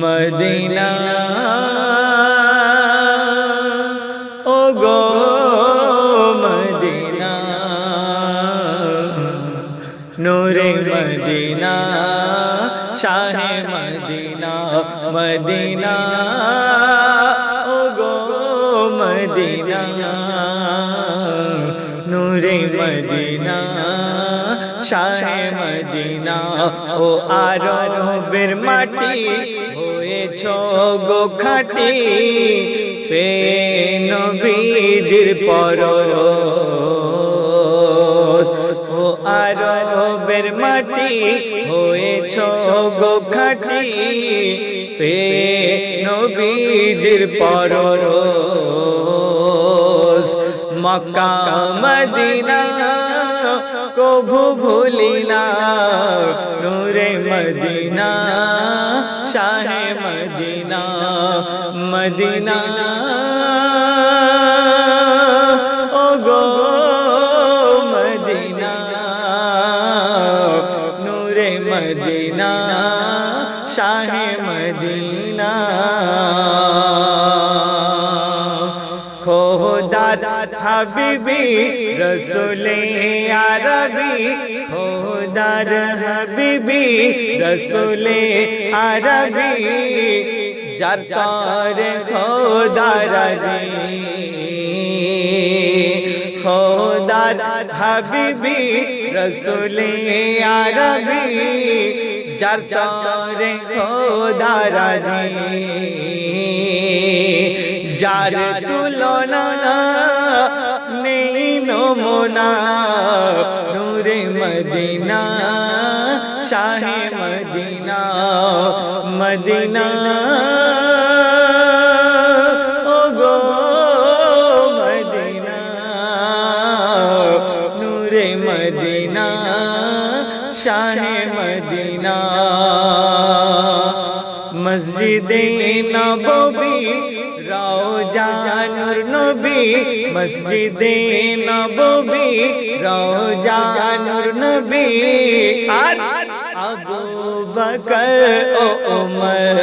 Medina oh গো Medina নূরে Medina শাহে Medina Medina oh গো Medina নূরে Medina শাহে Medina oh আরবের মাটি হয়েছ গো খাঁটি পে নবীজির পরশ ও আরবের মাটি হয়েছ গো খাঁটি পে নবীজির পরশ মক্কা মদিনা কভু ভুলি না নূরে মদিনা শাহে মদিনা মদিনা ও গো মদিনা নূরে মদিনা শাহে মদিনা খোদার হাবিবি রসুলে আরবি খোদার হাবিবি রসুলে আরবি যার তারে খোদা রাজি খোদার হাবিবি রসুলে আরবি যার তারে খোদা রাজি যার তুলনা নেই নমুনা নূরে মদিনা শাহে মদিনা মদিনা ও গো মদিনা নূরে মদিনা শাহে মদিনা মসজিদে নববী রওজা নূর নবী মসজিদে নববী রওজা নূর নবী আর আবু বকর ও উমর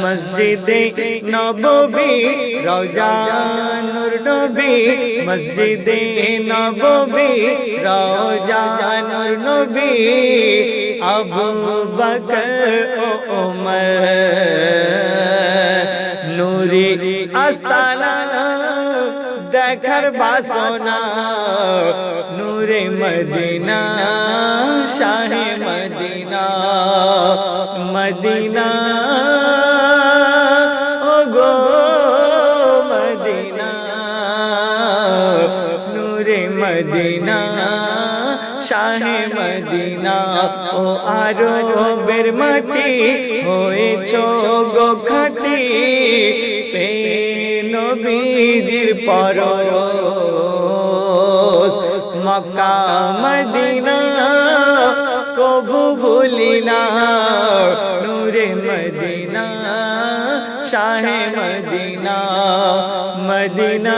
মসজিদে নববী রওজা নূর নবী মসজিদে নববী রওজা নূর নবী আবু বকর ও উমর নূরি আস্তানা দেখার বাসনা নূরে মদিনা শাহে মদিনা মদিনা ও গো মদিনা নূরে মদিনা শাহে মদিনা ও আরবের মাটি হয়েছ গো খাঁটি পে নবীজির পরশ মক্কা মদিনা কভু ভুলি না নূরে মদিনা শাহে মদিনা মদিনা